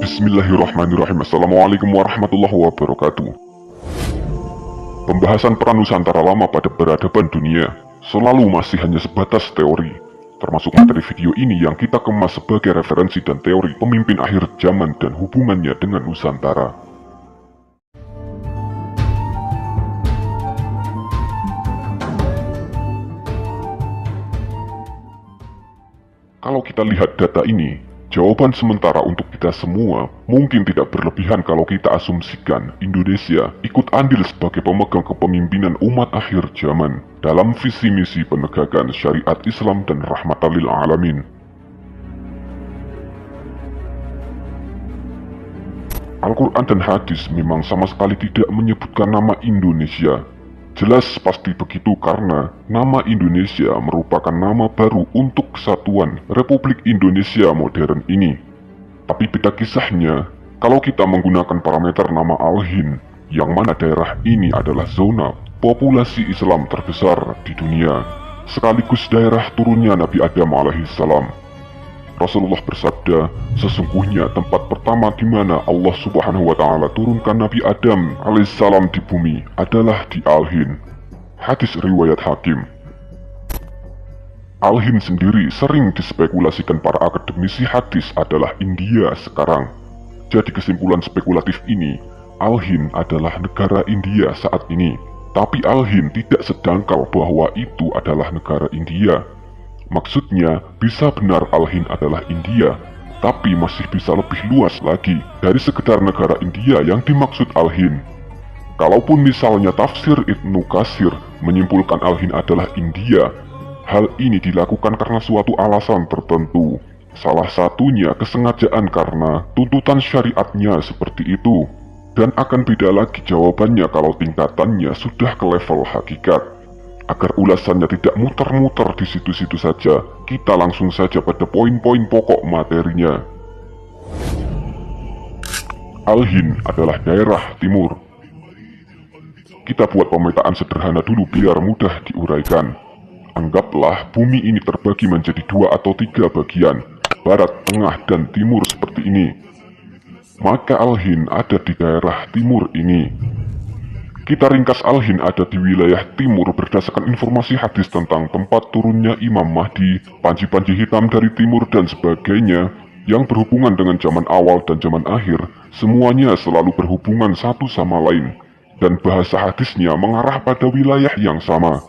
Bismillahirrahmanirrahim. Assalamualaikum warahmatullahi wabarakatuh. Pembahasan peran Nusantara lama pada peradaban dunia selalu masih hanya sebatas teori, termasuk materi video ini yang kita kemas sebagai referensi dan teori pemimpin akhir zaman dan hubungannya dengan Nusantara. Kalau kita lihat data ini, jawaban sementara untuk kita semua mungkin tidak berlebihan kalau kita asumsikan Indonesia ikut andil sebagai pemegang kepemimpinan umat akhir zaman dalam visi misi penegakan syariat Islam dan rahmatan lil alamin. Al-Quran dan hadis memang sama sekali tidak menyebutkan nama Indonesia. Jelas pasti begitu karena nama Indonesia merupakan nama baru untuk kesatuan Republik Indonesia modern ini. Tapi beda kisahnya kalau kita menggunakan parameter nama Al-Hind, yang mana daerah ini adalah zona populasi Islam terbesar di dunia, sekaligus daerah turunnya Nabi Adam alaihissalam. Rasulullah bersabda, sesungguhnya tempat pertama di mana Allah Subhanahu wa Ta'ala turunkan Nabi Adam alaihissalam di bumi adalah di Al-Hind. Hadis riwayat Hakim. Al-Hind sendiri sering dispekulasikan para akademisi hadis adalah India sekarang. Jadi kesimpulan spekulatif ini, Al-Hind adalah negara India saat ini. Tapi Al-Hind tidak sedangkal bahwa itu adalah negara India. Maksudnya, bisa benar Al-Hind adalah India, tapi masih bisa lebih luas lagi dari sekedar negara India yang dimaksud Al-Hind. Kalaupun misalnya tafsir Ibnu Katsir menyimpulkan Al-Hind adalah India, hal ini dilakukan karena suatu alasan tertentu. Salah satunya kesengajaan karena tuntutan syariatnya seperti itu. Dan akan beda lagi jawabannya kalau tingkatannya sudah ke level hakikat. Agar ulasannya tidak muter-muter di situ-situ saja, kita langsung saja pada poin-poin pokok materinya. Al-Hind adalah daerah timur. Kita buat pemetaan sederhana dulu biar mudah diuraikan. Anggaplah bumi ini terbagi menjadi 2 atau 3 bagian, barat, tengah, dan timur seperti ini. Maka Al-Hind ada di daerah timur ini. Kita ringkas Al-Hind ada di wilayah timur berdasarkan informasi hadis tentang tempat turunnya Imam Mahdi, panji-panji hitam dari timur dan sebagainya yang berhubungan dengan zaman awal dan zaman akhir, semuanya selalu berhubungan satu sama lain, dan bahasa hadisnya mengarah pada wilayah yang sama.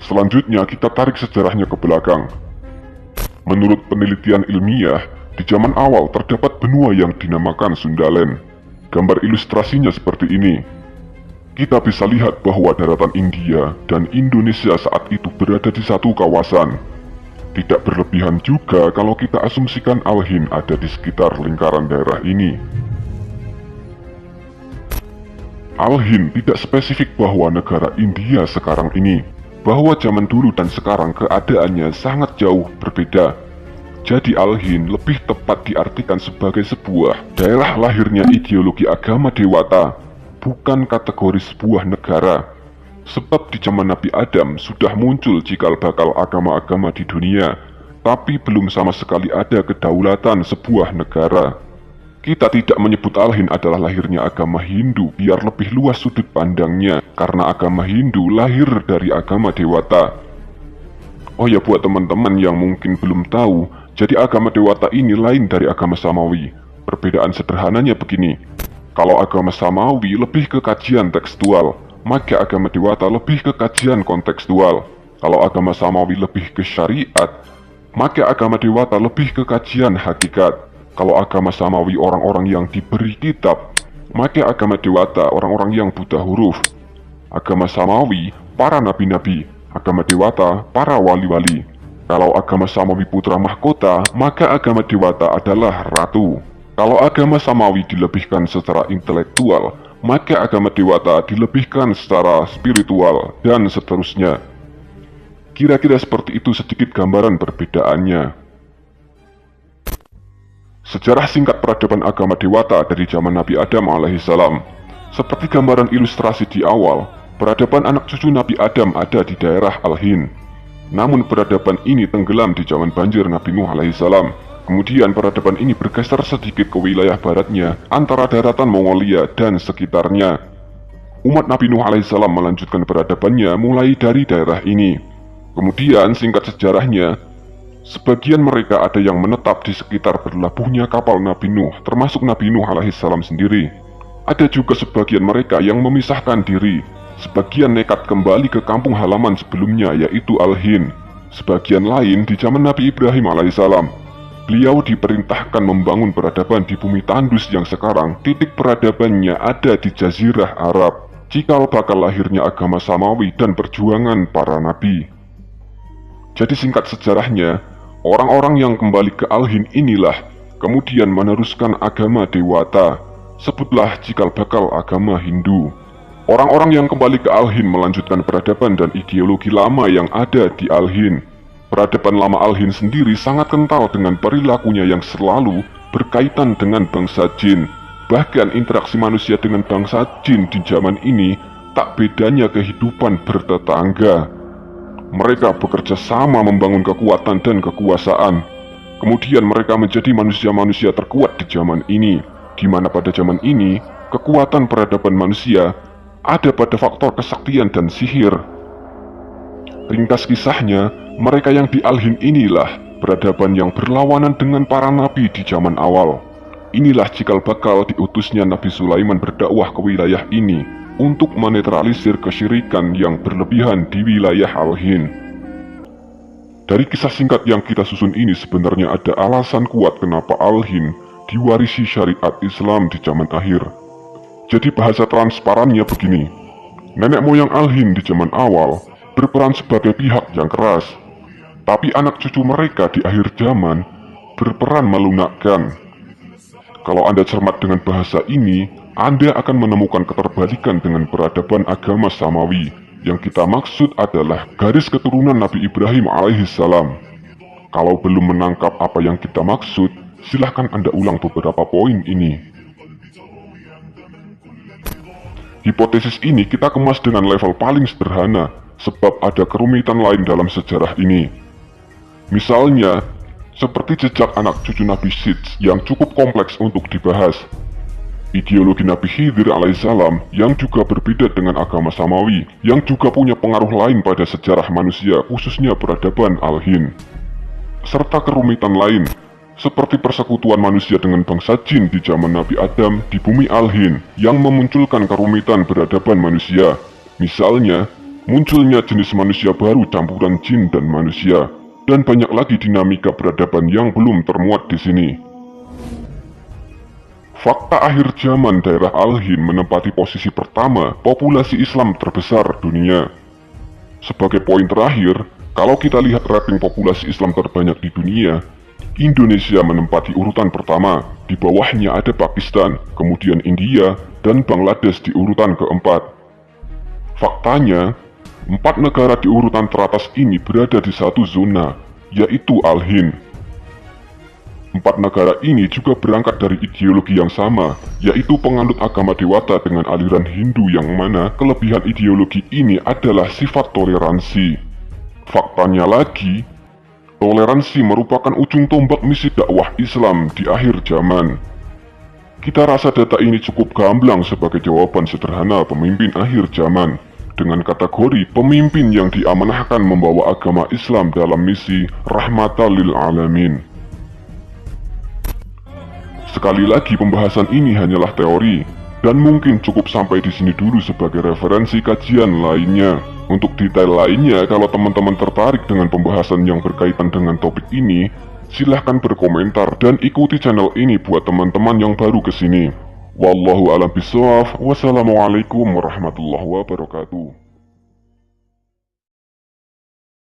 Selanjutnya kita tarik sejarahnya ke belakang. Menurut penelitian ilmiah, di zaman awal terdapat benua yang dinamakan Sundaland. Gambar ilustrasinya seperti ini. Kita bisa lihat bahwa daratan India dan Indonesia saat itu berada di satu kawasan. Tidak berlebihan juga kalau kita asumsikan Al-Hind ada di sekitar lingkaran daerah ini. Al-Hind tidak spesifik bahwa negara India sekarang ini, bahwa zaman dulu dan sekarang keadaannya sangat jauh berbeda. Jadi Al-Hind lebih tepat diartikan sebagai sebuah daerah lahirnya ideologi agama Dewata, bukan kategori sebuah negara. Sebab di zaman Nabi Adam sudah muncul cikal bakal agama-agama di dunia, tapi belum sama sekali ada kedaulatan sebuah negara. Kita tidak menyebut Al-Hind adalah lahirnya agama Hindu biar lebih luas sudut pandangnya, karena agama Hindu lahir dari agama Dewata. Oh ya, buat teman-teman yang mungkin belum tahu, jadi agama Dewata ini lain dari agama Samawi. Perbedaan sederhananya begini. Kalau agama Samawi lebih ke kajian tekstual, maka agama Dewata lebih ke kajian kontekstual. Kalau agama Samawi lebih ke syariat, maka agama Dewata lebih ke kajian hakikat. Kalau agama Samawi orang-orang yang diberi kitab, maka agama Dewata orang-orang yang buta huruf. Agama Samawi para nabi-nabi, agama Dewata para wali-wali. Kalau agama Samawi putra mahkota, maka agama Dewata adalah ratu. Kalau agama Samawi dilebihkan secara intelektual, maka agama Dewata dilebihkan secara spiritual, dan seterusnya. Kira-kira seperti itu sedikit gambaran perbedaannya. Sejarah singkat peradaban agama Dewata dari zaman Nabi Adam alaihissalam. Seperti gambaran ilustrasi di awal, peradaban anak cucu Nabi Adam ada di daerah Al-Hind. Namun peradaban ini tenggelam di zaman banjir Nabi Nuh alaihissalam. Kemudian peradaban ini bergeser sedikit ke wilayah baratnya antara daratan Mongolia dan sekitarnya. Umat Nabi Nuh alaihissalam melanjutkan peradabannya mulai dari daerah ini. Kemudian singkat sejarahnya, sebagian mereka ada yang menetap di sekitar berlabuhnya kapal Nabi Nuh, termasuk Nabi Nuh alaihissalam sendiri. Ada juga sebagian mereka yang memisahkan diri. Sebagian nekat kembali ke kampung halaman sebelumnya, yaitu Al-Hind. Sebagian lain di zaman Nabi Ibrahim alaihissalam. Beliau diperintahkan membangun peradaban di bumi tandus yang sekarang titik peradabannya ada di Jazirah Arab, cikal bakal lahirnya agama Samawi dan perjuangan para nabi. Jadi singkat sejarahnya, orang-orang yang kembali ke Al-Hind inilah kemudian meneruskan agama Dewata, sebutlah cikal bakal agama Hindu. Orang-orang yang kembali ke Al-Hind melanjutkan peradaban dan ideologi lama yang ada di Al-Hind. Peradaban lama Al-Hind sendiri sangat kental dengan perilakunya yang selalu berkaitan dengan bangsa jin. Bahkan interaksi manusia dengan bangsa jin di zaman ini tak bedanya kehidupan bertetangga. Mereka bekerja sama membangun kekuatan dan kekuasaan. Kemudian mereka menjadi manusia-manusia terkuat di zaman ini, di mana pada zaman ini kekuatan peradaban manusia ada pada faktor kesaktian dan sihir. Ringkas kisahnya, mereka yang di Al-Hind inilah peradaban yang berlawanan dengan para nabi di zaman awal. Inilah cikal bakal diutusnya Nabi Sulaiman berdakwah ke wilayah ini untuk menetralisir kesyirikan yang berlebihan di wilayah Al-Hind. Dari kisah singkat yang kita susun ini sebenarnya ada alasan kuat kenapa Al-Hind diwarisi syariat Islam di zaman akhir. Jadi bahasa transparannya begini, nenek moyang Al-Hind di zaman awal berperan sebagai pihak yang keras, tapi anak cucu mereka di akhir zaman berperan melunakkan. Kalau Anda cermat dengan bahasa ini, Anda akan menemukan keterbalikan dengan peradaban agama Samawi. Yang kita maksud adalah garis keturunan Nabi Ibrahim alaihissalam. Kalau belum menangkap apa yang kita maksud, silahkan Anda ulang beberapa poin ini. Hipotesis ini kita kemas dengan level paling sederhana, sebab ada kerumitan lain dalam sejarah ini. Misalnya, seperti jejak anak cucu Nabi Sidz yang cukup kompleks untuk dibahas. Ideologi Nabi Khidir alaihissalam yang juga berbeda dengan agama Samawi, yang juga punya pengaruh lain pada sejarah manusia, khususnya peradaban Al-Hind. Serta kerumitan lain, seperti persekutuan manusia dengan bangsa jin di zaman Nabi Adam di bumi Al-Hind yang memunculkan kerumitan peradaban manusia. Misalnya, munculnya jenis manusia baru campuran jin dan manusia, dan banyak lagi dinamika peradaban yang belum termuat di sini. Fakta akhir zaman daerah Al-Hind menempati posisi pertama populasi Islam terbesar dunia. Sebagai poin terakhir, kalau kita lihat rating populasi Islam terbanyak di dunia, Indonesia menempati urutan pertama, di bawahnya ada Pakistan, kemudian India, dan Bangladesh di urutan keempat. Faktanya, 4 negara di urutan teratas ini berada di satu zona, yaitu Al-Hind. 4 negara ini juga berangkat dari ideologi yang sama, yaitu penganut agama Dewata dengan aliran Hindu yang mana kelebihan ideologi ini adalah sifat toleransi. Faktanya lagi, toleransi merupakan ujung tombak misi dakwah Islam di akhir zaman. Kita rasa data ini cukup gamblang sebagai jawaban sederhana pemimpin akhir zaman, dengan kategori pemimpin yang diamanahkan membawa agama Islam dalam misi rahmatan lil alamin. Sekali lagi pembahasan ini hanyalah teori, dan mungkin cukup sampai di sini dulu sebagai referensi kajian lainnya. Untuk detail lainnya, kalau teman-teman tertarik dengan pembahasan yang berkaitan dengan topik ini, silahkan berkomentar dan ikuti channel ini buat teman-teman yang baru kesini. Wallahu a'lam bishawab. Wassalamualaikum warahmatullahi wabarakatuh.